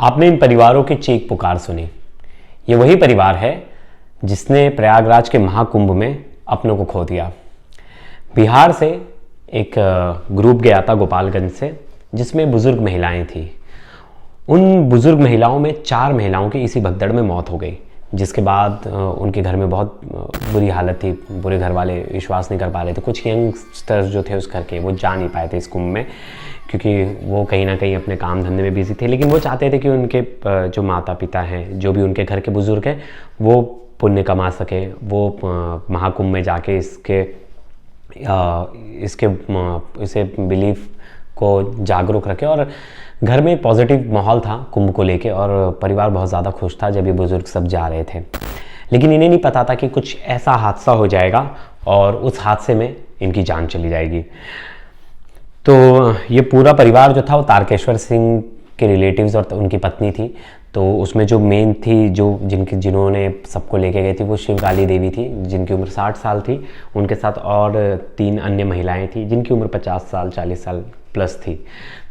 आपने इन परिवारों की चीख पुकार सुनी। ये वही परिवार है जिसने प्रयागराज के महाकुंभ में अपनों को खो दिया। बिहार से एक ग्रुप गया था गोपालगंज से, जिसमें बुजुर्ग महिलाएं थी। उन बुजुर्ग महिलाओं में 4 महिलाओं की इसी भगदड़ में मौत हो गई, जिसके बाद उनके घर में बहुत बुरी हालत थी। बुरे घर वाले विश्वास नहीं कर पा रहे थे। कुछ यंगस्टर्स जो थे उस घर के, वो जा नहीं पाए थे इस कुंभ में, क्योंकि वो कहीं ना कहीं अपने काम धंधे में बिजी थे। लेकिन वो चाहते थे कि उनके जो माता पिता हैं, जो भी उनके घर के बुजुर्ग हैं, वो पुण्य कमा सके, वो महाकुंभ में जाके इसे बिलीफ को जागरूक रखे। और घर में पॉजिटिव माहौल था कुंभ को लेके, और परिवार बहुत ज़्यादा खुश था जब ये बुजुर्ग सब जा रहे थे। लेकिन इन्हें नहीं पता था कि कुछ ऐसा हादसा हो जाएगा और उस हादसे में इनकी जान चली जाएगी। तो ये पूरा परिवार जो था वो तारकेश्वर सिंह के रिलेटिव्स और उनकी पत्नी थी। तो उसमें जो मेन थी, जिन्होंने सबको लेके गई थी, वो शिवकाली देवी थी, जिनकी उम्र 60 साल थी। उनके साथ और 3 अन्य महिलाएं थी जिनकी उम्र 50 साल 40 साल प्लस थी।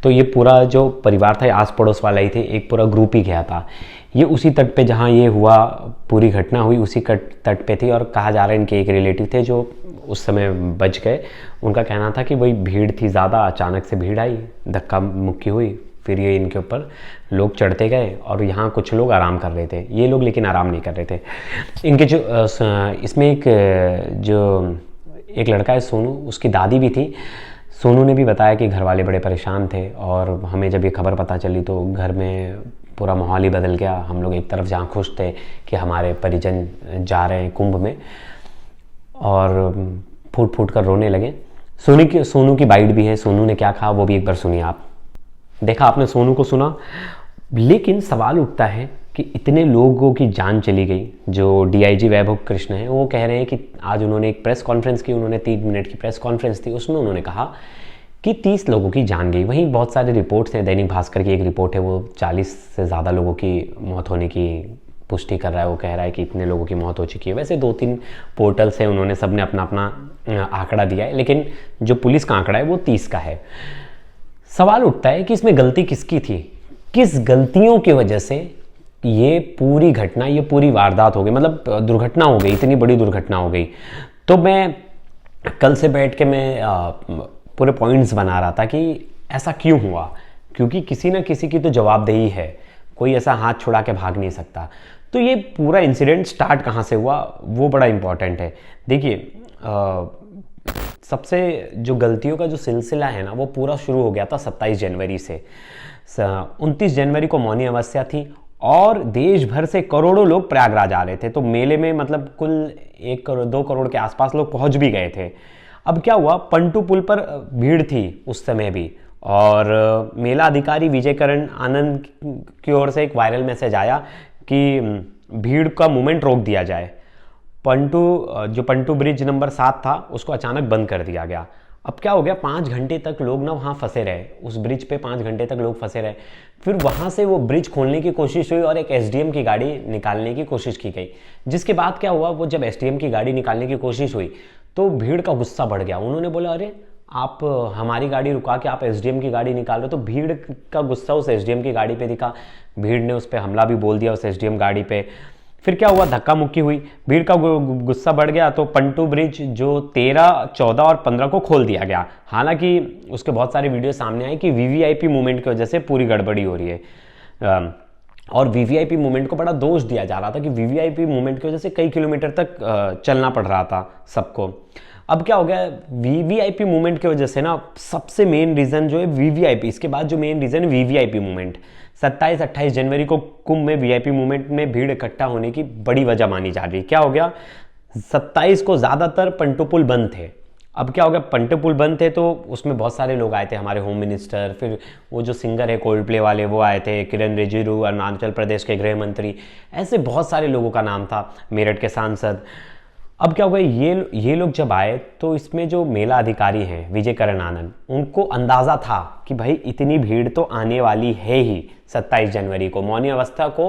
तो ये पूरा जो परिवार था, आस पड़ोस वाला ही थे, एक पूरा ग्रुप ही गया था। ये उसी तट पे जहाँ ये हुआ, पूरी घटना हुई, उसी तट पे थी। और कहा जा रहा है इनके एक रिलेटिव थे जो उस समय बच गए। उनका कहना था कि वही भीड़ थी ज़्यादा, अचानक से भीड़ आई, धक्का मुक्की हुई, फिर ये इनके ऊपर लोग चढ़ते गए और यहाँ कुछ लोग आराम कर रहे थे। ये लोग लेकिन आराम नहीं कर रहे थे। इनके जो इसमें एक लड़का है सोनू, उसकी दादी भी थी। सोनू ने भी बताया कि घर वाले बड़े परेशान थे, और हमें जब ये खबर पता चली तो घर में पूरा माहौल ही बदल गया। हम लोग एक तरफ जहाँ खुश थे कि हमारे परिजन जा रहे हैं कुंभ में, और फूट फूट कर रोने लगे। सोनू की बाइट भी है, सोनू ने क्या कहा वो भी एक बार सुनिए आप। देखा आपने सोनू को सुना, लेकिन सवाल उठता है कि इतने लोगों की जान चली गई। जो डीआईजी वैभव कृष्ण है, वो कह रहे हैं कि आज उन्होंने एक प्रेस कॉन्फ्रेंस की, उन्होंने 3 मिनट की प्रेस कॉन्फ्रेंस थी, उसमें उन्होंने कहा कि 30 लोगों की जान गई। वहीं बहुत सारे रिपोर्ट्स हैं, दैनिक भास्कर की एक रिपोर्ट है, वो 40 से ज़्यादा लोगों की मौत होने की पुष्टि कर रहा है। वो कह रहा है कि इतने लोगों की मौत हो चुकी है। वैसे 2-3 पोर्टल्स हैं, उन्होंने सबने अपना अपना आंकड़ा दिया है, लेकिन जो पुलिस का आंकड़ा है वो 30 का है। सवाल उठता है कि इसमें गलती किसकी थी, किस गलतियों की वजह से ये पूरी घटना, ये पूरी वारदात हो गई, मतलब दुर्घटना हो गई, इतनी बड़ी दुर्घटना हो गई। तो मैं कल से बैठ के मैं पूरे पॉइंट्स बना रहा था कि ऐसा क्यों हुआ, क्योंकि किसी ना किसी की तो जवाबदेही है, कोई ऐसा हाथ छुड़ा के भाग नहीं सकता। तो ये पूरा इंसिडेंट स्टार्ट कहाँ से हुआ वो बड़ा इंपॉर्टेंट है। देखिए, सबसे जो गलतियों का जो सिलसिला है ना, वो पूरा शुरू हो गया था 27 जनवरी से। 29 जनवरी को मौनी अमावस्या थी और देश भर से करोड़ों लोग प्रयागराज आ रहे थे। तो मेले में मतलब कुल 1-2 करोड़ के आसपास लोग पहुंच भी गए थे। अब क्या हुआ, पंटू पुल पर भीड़ थी उस समय भी, और मेला अधिकारी विजयकरण आनंद की ओर से एक वायरल मैसेज आया कि भीड़ का मूवमेंट रोक दिया जाए। जो पंटू ब्रिज नंबर 7 था उसको अचानक बंद कर दिया गया। अब क्या हो गया, 5 घंटे तक लोग ना वहाँ फंसे रहे, उस ब्रिज पे 5 घंटे तक लोग फंसे रहे। फिर वहाँ से वो ब्रिज खोलने की कोशिश हुई और एक एसडीएम की गाड़ी निकालने की कोशिश की गई। जिसके बाद क्या हुआ, वो जब एसडीएम की गाड़ी निकालने की कोशिश हुई तो भीड़ का गुस्सा बढ़ गया। उन्होंने बोला, अरे आप हमारी गाड़ी रुका के आप एसडीएम की गाड़ी निकाल रहे हो। तो भीड़ का गुस्सा उस एसडीएम की गाड़ी पे दिखा, भीड़ ने उस पर हमला भी बोल दिया उस एसडीएम गाड़ी पे। फिर क्या हुआ, धक्का मुक्की हुई, भीड़ का गुस्सा बढ़ गया। तो पंटू ब्रिज जो 13, 14 और 15 को खोल दिया गया। हालांकि उसके बहुत सारे वीडियो सामने आए कि वीवीआईपी मूवमेंट की वजह से पूरी गड़बड़ी हो रही है, और वीवीआईपी मूवमेंट को बड़ा दोष दिया जा रहा था कि वीवीआईपी मूवमेंट की वजह से कई किलोमीटर तक चलना पड़ रहा था सबको। अब क्या हो गया, वीवीआईपी मूवमेंट की वजह से ना सबसे मेन रीजन जो है वीवीआईपी, इसके बाद जो मेन रीजन है वीवीआईपी मूवमेंट। 27-28 जनवरी को कुंभ में वीआईपी मूवमेंट में भीड़ इकट्ठा होने की बड़ी वजह मानी जा रही। क्या हो गया, 27 को ज़्यादातर पंटू पुल बंद थे। अब क्या हो गया, पंटू पुल बंद थे तो उसमें बहुत सारे लोग आए थे, हमारे होम मिनिस्टर, फिर वो जो सिंगर है कोल्ड प्ले वाले वो आए थे, किरण रिजिजू अरुणाचल प्रदेश के गृह मंत्री, ऐसे बहुत सारे लोगों का नाम था, मेरठ के सांसद। अब क्या हो गया, ये लोग जब आए तो इसमें जो मेला अधिकारी हैं विजयकरण आनंद, उनको अंदाज़ा था कि भाई इतनी भीड़ तो आने वाली है ही 27 जनवरी को मौनी अवस्था को।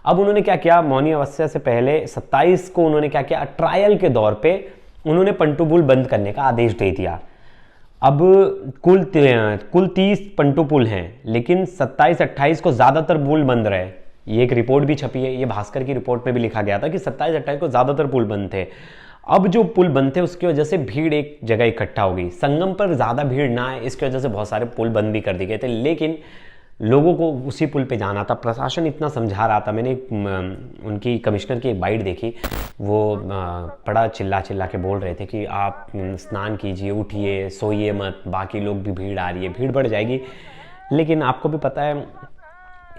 अब उन्होंने क्या किया, मौनी अवस्था से पहले 27 को उन्होंने क्या किया, ट्रायल के दौर पे उन्होंने पंटू पुल बंद करने का आदेश दे दिया। अब कुल 30 पंटू पुल हैं, लेकिन 27-28 को ज़्यादातर पुल बंद रहे। ये एक रिपोर्ट भी छपी है, ये भास्कर की रिपोर्ट में भी लिखा गया था कि 27-28 को ज़्यादातर पुल बंद थे। अब जो पुल बंद थे उसकी वजह से भीड़ एक जगह इकट्ठा हो गई, संगम पर ज़्यादा भीड़ ना आए इसकी वजह से बहुत सारे पुल बंद भी कर दिए गए थे, लेकिन लोगों को उसी पुल पे जाना था। प्रशासन इतना समझा रहा था, मैंने उनकी कमिश्नर की एक बाइट देखी, वो बड़ा चिल्ला चिल्ला के बोल रहे थे कि आप स्नान कीजिए, उठिए, सोइए मत, बाकी लोग भी, भीड़ आ रही है, भीड़ बढ़ जाएगी। लेकिन आपको भी पता है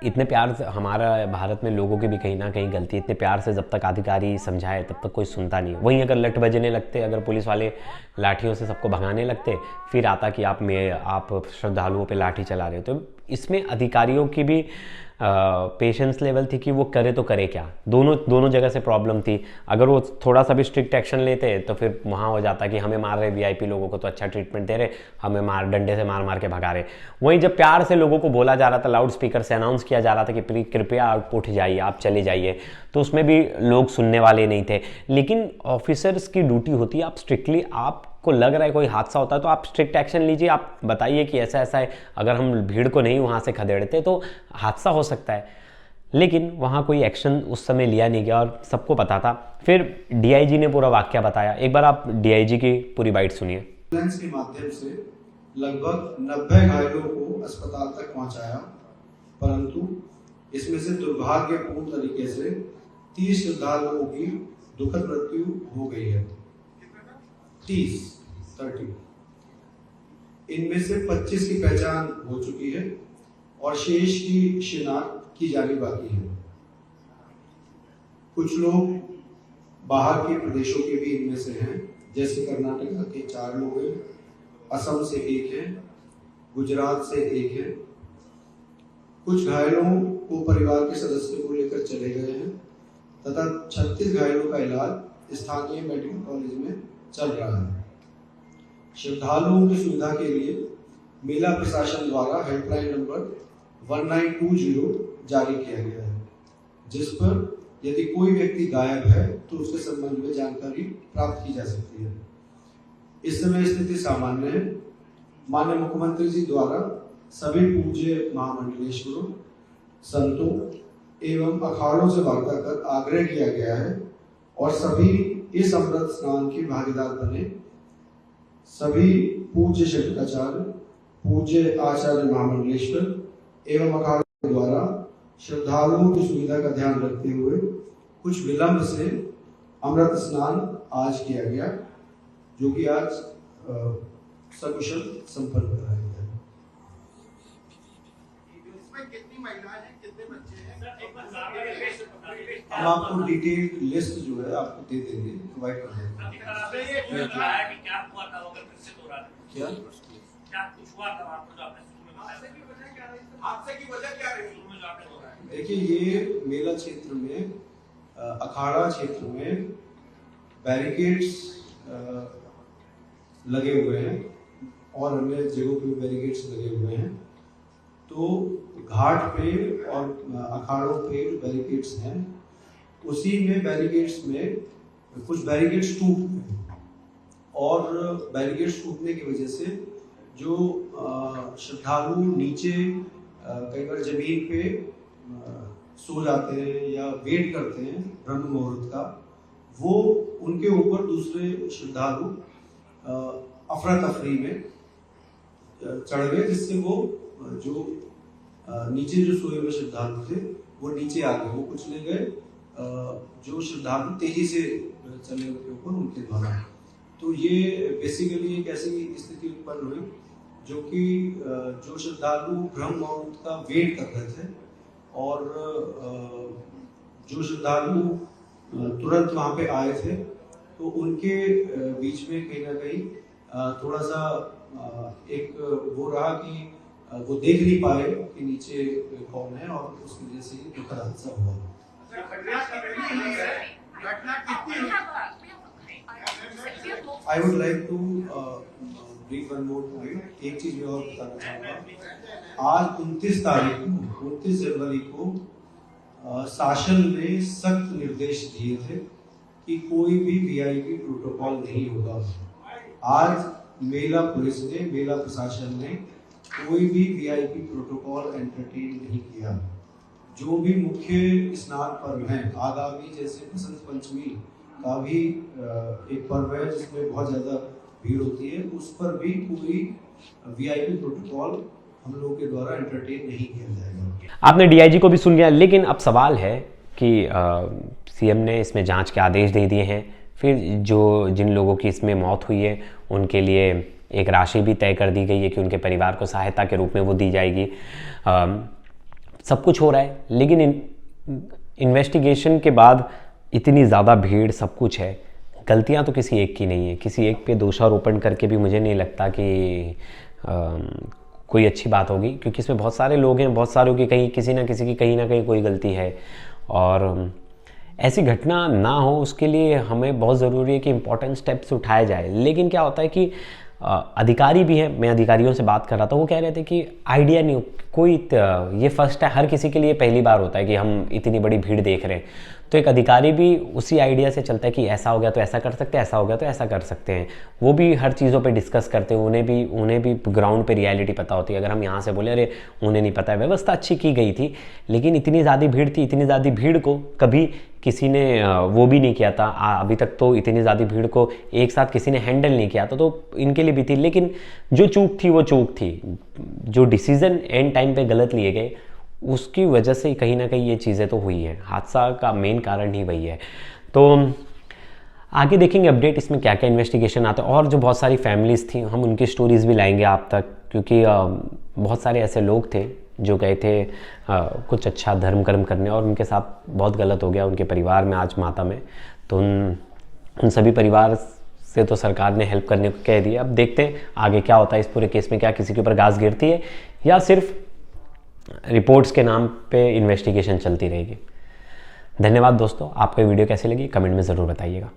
इतने प्यार से, हमारा भारत में लोगों की भी कहीं ना कहीं गलती, इतने प्यार से जब तक अधिकारी समझाए तब तक कोई सुनता नहीं। वहीं अगर लठ बजने लगते, अगर पुलिस वाले लाठियों से सबको भगाने लगते, फिर आता कि आप श्रद्धालुओं पे लाठी चला रहे हो। तो इसमें अधिकारियों की भी पेशेंस लेवल थी कि वो करे तो करे क्या। दोनों जगह से प्रॉब्लम थी। अगर वो थोड़ा सा भी स्ट्रिक्ट एक्शन लेते तो फिर वहाँ हो जाता कि हमें मार रहे वीआईपी लोगों को तो अच्छा ट्रीटमेंट दे रहे, हमें डंडे से मार मार के भगा रहे। वहीं जब प्यार से लोगों को बोला जा रहा था, लाउड स्पीकर से अनाउंस किया जा रहा था कि कृपया आप उठ जाइए, आप चले जाइए, तो उसमें भी लोग सुनने वाले नहीं थे। लेकिन ऑफिसर्स की ड्यूटी होती है, आप स्ट्रिक्टली, आपको लग रहा है कोई हादसा होता है तो आप स्ट्रिक्ट एक्शन लीजिए, आप बताइए कि ऐसा ऐसा है। अगर हम भीड़ को नहीं वहाँ से खदेड़ते तो हादसा हो सकता है। लेकिन वहाँ कोई एक्शन उस समय लिया नहीं गया और सबको पता था। फिर डीआईजी ने पूरा वाकया बताया, एक बार आप डीआईजी की पूरी बाइट सुनिए। एम्बुलेंस के माध्यम से लगभग 90 घायलों को अस्पताल तक पहुंचाया, परंतु इसमें से दुर्भाग्यपूर्ण तरीके से 30 श्रद्धालुओं की दुखद मृत्यु हो गई है। 30 इनमें से 25 की पहचान हो चुकी है और शेष की शिनाख्त की जानी बाकी है। कुछ लोग बाहर के प्रदेशों के भी इनमें से हैं, जैसे कर्नाटक के 4 लोग हैं, असम से 1 है, गुजरात से 1 है। कुछ घायलों को परिवार के सदस्यों को लेकर चले गए हैं तथा 36 घायलों का इलाज स्थानीय मेडिकल कॉलेज में चल रहा है। श्रद्धालुओं की सुविधा के लिए मेला प्रशासन द्वारा हेल्पलाइन नंबर 1920 जारी किया गया है, जिस पर यदि कोई व्यक्ति गायब है तो उसके संबंध में जानकारी प्राप्त की जा सकती है। इस समय स्थिति सामान्य है। माननीय मुख्यमंत्री जी द्वारा सभी पूज्य महामंडलेश्वरों, संतों एवं अखाड़ों से वार्ता कर आग्रह किया गया है और सभी इस अमृत स्नान की भागीदार बने। सभी पूज्य शंकराचार्य, पूज्य आचार्य महामंडलेश्वर एवं अखाड़ों द्वारा श्रद्धालुओं की सुविधा का ध्यान रखते हुए कुछ विलंब से अमृत स्नान आज किया गया, जो कि आज सकुशल संपन्न कराया गया। कितनी महिलाएं हैं, कितने बच्चे हैं? हम आपको डिटेल लिस्ट जो है आपको दे देंगे, प्रोवाइड कर देंगे। क्या कुछ हुआ था आपको जो आपने हादसे की वजह क्या रही? देखिए, ये मेला क्षेत्र में, अखाड़ा क्षेत्र में बैरिकेड्स लगे हुए हैं और अन्य जगहों पे बैरिकेड्स लगे हुए हैं। तो घाट पे और अखाड़ों पे बैरिकेड्स हैं, उसी में बैरिकेड्स में कुछ बैरिकेड्स टूट गए और बैरिकेड्स टूटने की वजह से जो श्रद्धालु नीचे कई बार जमीन पे सो जाते हैं या वेट करते हैं ब्रह्म मुहूर्त का, वो उनके ऊपर दूसरे श्रद्धालु अफरा तफरी में चढ़ गए, जिससे वो जो नीचे जो सोए हुए श्रद्धालु थे वो नीचे आ गए, वो कुचले गए जो श्रद्धालु तेजी से चले उनके ऊपर, उनके द्वारा। तो ये बेसिकली एक ऐसी स्थिति उत्पन्न हुई जो कि जो श्रद्धालु ब्रह्म मुहूर्त का वेट कर रहे थे और जो श्रद्धालु तुरंत वहाँ पे आए थे, तो उनके बीच में कहीं ना कहीं थोड़ा सा एक वो रहा कि वो देख नहीं पाए कि नीचे कौन है और उसकी वजह से ये दुखद हादसा हुआ। I would like to brief one more point. एक चीज मैं और बताना चाहूँगा। आज 29 जनवरी को शासन ने सख्त निर्देश दिए थे कि कोई भी वीआईपी प्रोटोकॉल नहीं होगा। आज मेला पुलिस ने, मेला प्रशासन ने कोई भी वीआईपी प्रोटोकॉल एंटरटेन नहीं किया। जो भी मुख्य स्नान पर्व हैं आगामी, जैसे बसंत पंचमी का भी एक पर्व है जिसमें बहुत ज़्यादा भीड़ होती है, उस पर भी कोई वीआईपी प्रोटोकॉल हम लोगों के द्वारा एंटरटेन नहीं किया जाएगा। आपने डीआईजी को भी सुन लिया, लेकिन अब सवाल है कि सीएम ने इसमें जांच के आदेश दे दिए हैं, फिर जिन लोगों की इसमें मौत हुई है उनके लिए एक राशि भी तय कर दी गई है कि उनके परिवार को सहायता के रूप में वो दी जाएगी। सब कुछ हो रहा है, लेकिन इन्वेस्टिगेशन के बाद इतनी ज़्यादा भीड़, सब कुछ है, गलतियां तो किसी एक की नहीं है। किसी एक पे दोषारोपण करके भी मुझे नहीं लगता कि कोई अच्छी बात होगी, क्योंकि इसमें बहुत सारे लोग हैं, बहुत सारों की कहीं किसी ना किसी की कहीं ना कहीं कोई गलती है, और ऐसी घटना ना हो उसके लिए हमें बहुत ज़रूरी है कि इम्पोर्टेंट स्टेप्स उठाए जाए। लेकिन क्या होता है कि अधिकारी भी हैं, मैं अधिकारियों से बात कर रहा था, वो कह रहे थे कि आइडिया नहीं, कोई ये फर्स्ट है, हर किसी के लिए पहली बार होता है कि हम इतनी बड़ी भीड़ देख रहे हैं। तो एक अधिकारी भी उसी आइडिया से चलता है कि ऐसा हो गया तो ऐसा कर सकते हैं, ऐसा हो गया तो ऐसा कर सकते हैं। वो भी हर चीज़ों पे डिस्कस करते हैं, उन्हें भी ग्राउंड पे रियलिटी पता होती है। अगर हम यहाँ से बोले अरे उन्हें नहीं पता है, व्यवस्था अच्छी की गई थी, लेकिन इतनी ज़्यादा भीड़ थी, इतनी ज़्यादा भीड़ को कभी किसी ने वो भी नहीं किया था। अभी तक तो इतनी ज़्यादा भीड़ को एक साथ किसी ने हैंडल नहीं किया था, तो इनके लिए भी थी। लेकिन जो चूक थी वो चूक थी, जो डिसीज़न एंड टाइम पे गलत लिए गए उसकी वजह से कहीं ना कहीं ये चीज़ें तो हुई है। हादसा का मेन कारण ही वही है। तो आगे देखेंगे अपडेट इसमें क्या क्या इन्वेस्टिगेशन आता है, और जो बहुत सारी फैमिलीज़ थी हम उनकी स्टोरीज़ भी लाएंगे आप तक, क्योंकि बहुत सारे ऐसे लोग थे जो गए थे कुछ अच्छा धर्म कर्म करने और उनके साथ बहुत गलत हो गया उनके परिवार में आज माता में। तो उन सभी परिवार से तो सरकार ने हेल्प करने को कह दिया। अब देखते हैं आगे क्या होता है इस पूरे केस में, क्या किसी के ऊपर गाज गिरती है या सिर्फ रिपोर्ट्स के नाम पे इन्वेस्टिगेशन चलती रहेगी। धन्यवाद दोस्तों, आपको वीडियो कैसी लगी कमेंट में ज़रूर बताइएगा।